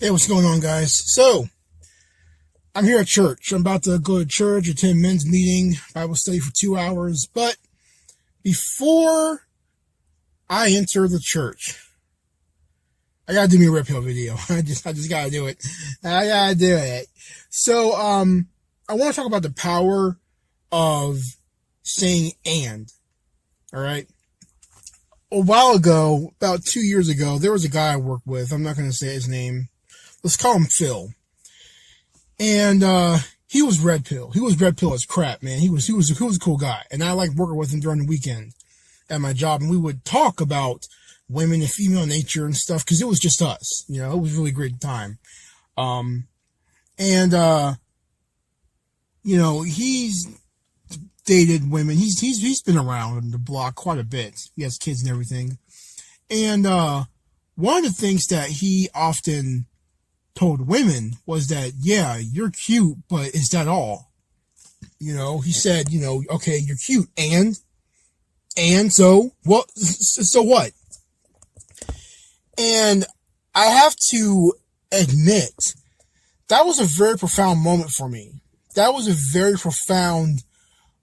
Hey, what's going on, guys? So, I'm here at church. I'm about to go to church, attend men's meeting, Bible study for 2 hours. But before I enter the church, I gotta do me a Rip Hill video. I just gotta do it. I gotta do it. So, I want to talk about the power of saying "and." All right. A while ago, about 2 years ago, there was a guy I worked with. I'm not going to say his name. Let's call him Phil. And he was red pill. He was red pill as crap, man. He was a cool guy, and I liked working with him during the weekend at my job. And we would talk about women and female nature and stuff because it was just us. You know, it was a really great time. And he's dated women. He's been around the block quite a bit. He has kids and everything. And one of the things that he often told women was that, yeah, you're cute, but is that all? You know, he said, okay, you're cute, and so what? So what? And I have to admit, that was a very profound moment for me. That was a very profound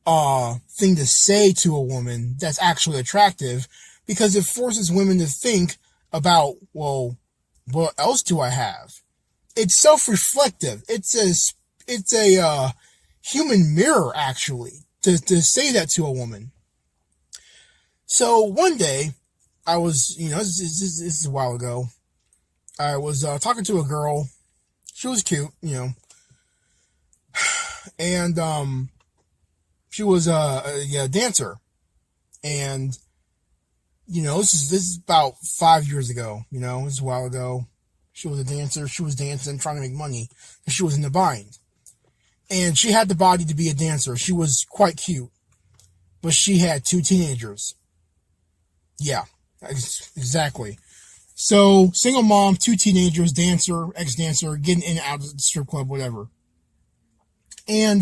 thing to say to a woman that's actually attractive, because it forces women to think about, well, what else do I have? It's self-reflective. It's a human mirror, actually, to say that to a woman. So one day, I was, this is a while ago, I was talking to a girl. She was cute, and she was a dancer. And, this is about 5 years ago, this is a while ago. She was a dancer. She was dancing, trying to make money. And she was in the bind. And she had the body to be a dancer. She was quite cute. But she had 2 teenagers. Yeah, exactly. So, single mom, 2 teenagers, dancer, ex-dancer, getting in and out of the strip club, whatever. And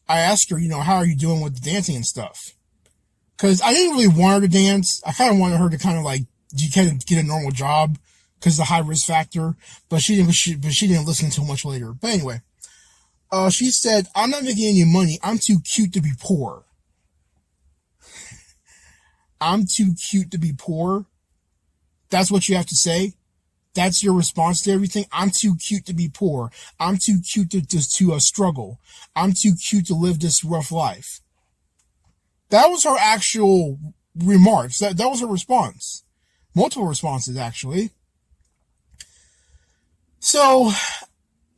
I asked her, how are you doing with the dancing and stuff? Because I didn't really want her to dance. I kind of wanted her to kind of get a normal job because of the high risk factor, but she didn't listen until much later. But anyway, she said, I'm not making any money. I'm too cute to be poor. I'm too cute to be poor. That's what you have to say. That's your response to everything. I'm too cute to be poor. I'm too cute to struggle. I'm too cute to live this rough life. That was her actual remarks. That was her response. Multiple responses, actually. So,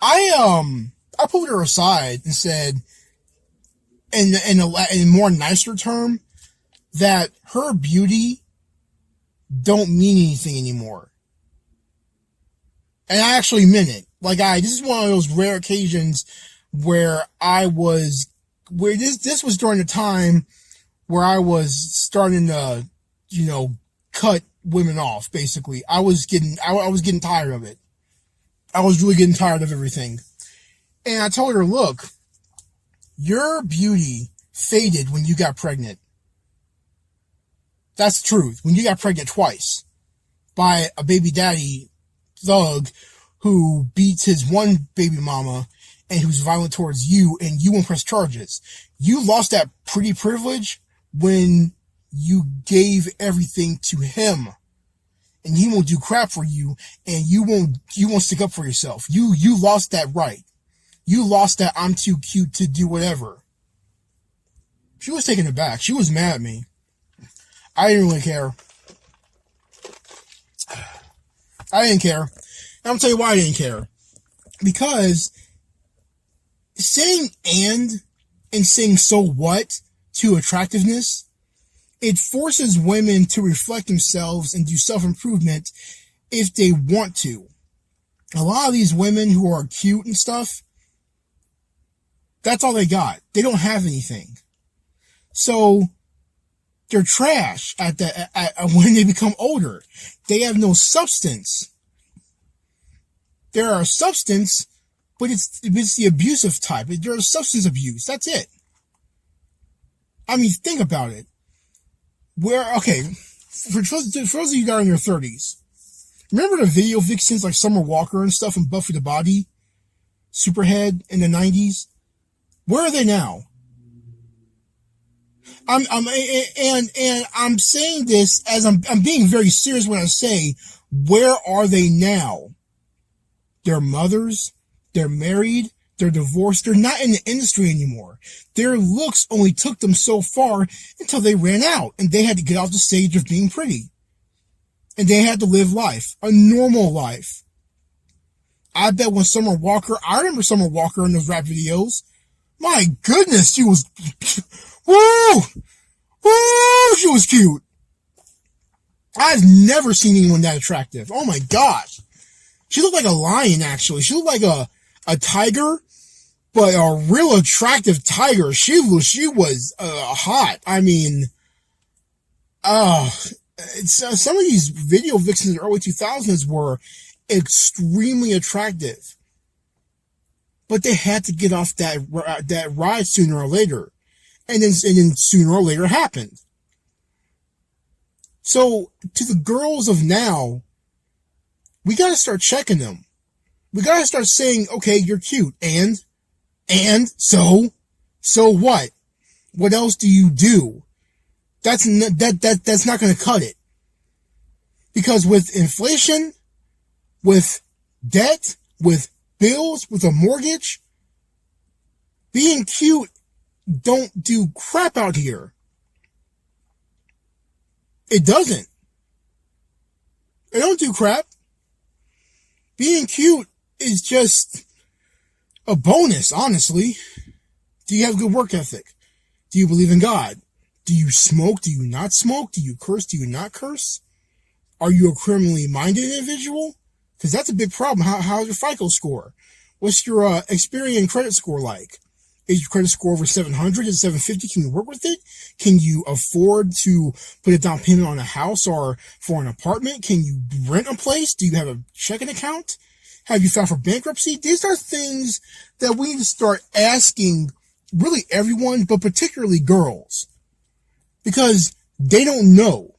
I pulled her aside and said, in a more nicer term, that her beauty don't mean anything anymore. And I actually meant it. This is one of those rare occasions where this was during the time where I was starting to, cut women off, basically. I was getting tired of it. I was really getting tired of everything. And I told her, look, your beauty faded when you got pregnant. That's the truth. When you got pregnant twice by a baby daddy thug who beats his one baby mama and who's violent towards you, and you won't press charges. You lost that pretty privilege when you gave everything to him, and he won't do crap for you, and you won't stick up for yourself. You lost that right. You lost that I'm too cute to do whatever. She was taken aback. She was mad at me. I didn't really care. I didn't care. And I'm gonna tell you why I didn't care. Because saying and saying so what to attractiveness, it forces women to reflect themselves and do self-improvement if they want to. A lot of these women who are cute and stuff, that's all they got. They don't have anything. So they're trash when they become older. They have no substance. There are substance, but it's the abusive type. There's substance abuse. That's it. I mean, think about it. For those of you that are in your 30s, Remember the video vixens like Summer Walker and stuff and Buffy the Body, Superhead in the 90s? Where are they now? I'm saying this as I'm being very serious when I say, where are they now? They're mothers, they're married, they're divorced, they're not in the industry anymore. Their looks only took them so far until they ran out and they had to get off the stage of being pretty. And they had to live life, a normal life. I bet when Summer Walker, I remember Summer Walker in those rap videos. My goodness, she was, woo, she was cute. I've never seen anyone that attractive. Oh my gosh. She looked like a lion, actually. She looked like a tiger, but a real attractive tiger. She was hot. I mean, some of these video vixens in the early 2000s were extremely attractive. But they had to get off that ride sooner or later. And then sooner or later happened. So, to the girls of now, we gotta start checking them. We gotta start saying, okay, you're cute. And so what? What else do you do? That's not gonna cut it. Because with inflation, with debt, with bills, with a mortgage, being cute don't do crap out here. It doesn't. It don't do crap. Being cute is just a bonus, honestly. Do you have good work ethic? Do you believe in God? Do you smoke? Do you not smoke? Do you curse? Do you not curse? Are you a criminally minded individual? Because that's a big problem. How's your FICO score? What's your Experian credit score like? Is your credit score over 700? Is it 750? Can you work with it? Can you afford to put a down payment on a house or for an apartment? Can you rent a place? Do you have a checking account? Have you filed for bankruptcy? These are things that we need to start asking really everyone, but particularly girls. Because they don't know.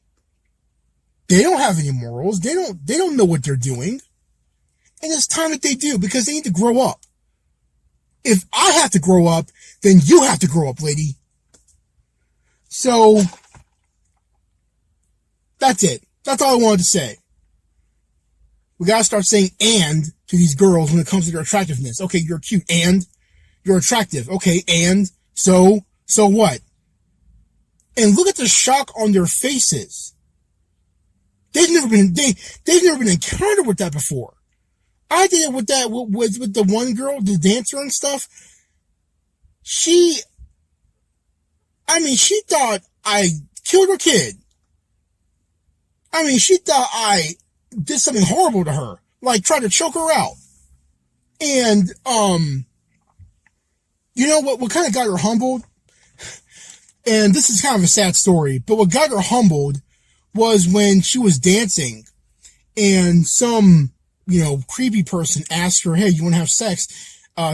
They don't have any morals. They don't know what they're doing. And it's time that they do, because they need to grow up. If I have to grow up, then you have to grow up, lady. So, that's it. That's all I wanted to say. We gotta start saying and to these girls when it comes to their attractiveness. Okay, you're cute and you're attractive. Okay, and so what? And look at the shock on their faces. They've never been encountered with that before. I did it with the one girl, the dancer and stuff. She thought I killed her kid. She thought I did something horrible to her, like tried to choke her out. And, you know what kind of got her humbled? And this is kind of a sad story, but what got her humbled was when she was dancing and some, creepy person asked her, hey, you want to have sex?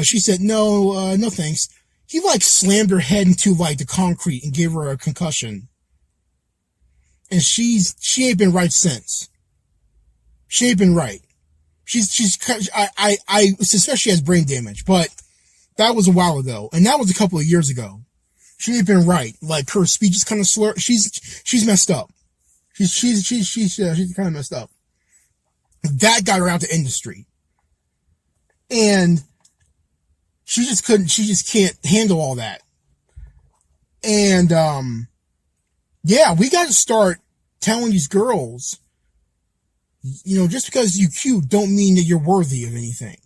She said, no thanks. He slammed her head into the concrete and gave her a concussion. And she ain't been right since. She ain't been right. I suspect she has brain damage, but that was a while ago. And that was a couple of years ago. She ain't been right. Her speech is kind of slurred. She's messed up. She's kind of messed up. That got her out the industry. And she just can't handle all that. And, we got to start telling these girls, just because you cute don't mean that you're worthy of anything.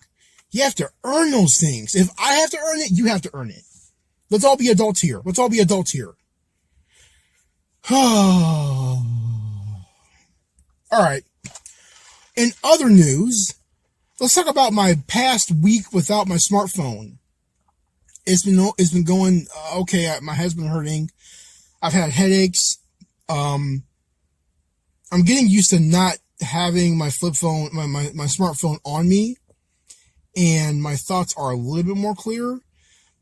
You have to earn those things. If I have to earn it, you have to earn it. Let's all be adults here. All right. In other news, let's talk about my past week without my smartphone. It's been going okay. My head's been hurting. I've had headaches. I'm getting used to not having my flip phone, my smartphone on me, and my thoughts are a little bit more clear.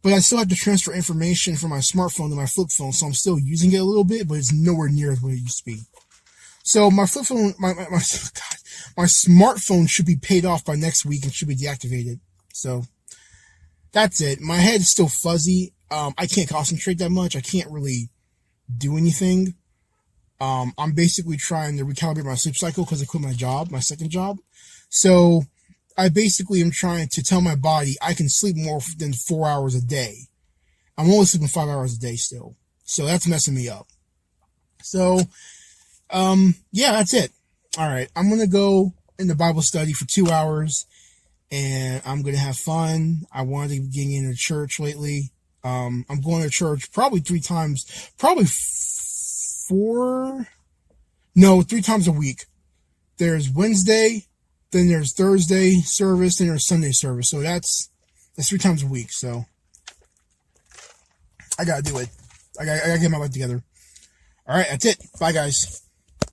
But I still have to transfer information from my smartphone to my flip phone, so I'm still using it a little bit, but it's nowhere near what it used to be. So my flip phone, my smartphone should be paid off by next week and should be deactivated. So that's it. My head is still fuzzy. I can't concentrate that much. I can't really do anything. I'm basically trying to recalibrate my sleep cycle because I quit my job, my second job. So I basically am trying to tell my body I can sleep more than 4 hours a day. I'm only sleeping 5 hours a day still. So that's messing me up. So, yeah, that's it. All right. I'm going to go in the Bible study for 2 hours and I'm going to have fun. I wanted to be getting into church lately. I'm going to church probably 3 times, probably 3 times a week. There's Wednesday, then there's Thursday service, then there's Sunday service. So that's 3 times a week. So I got to do it. I got to get my life together. All right, that's it. Bye, guys.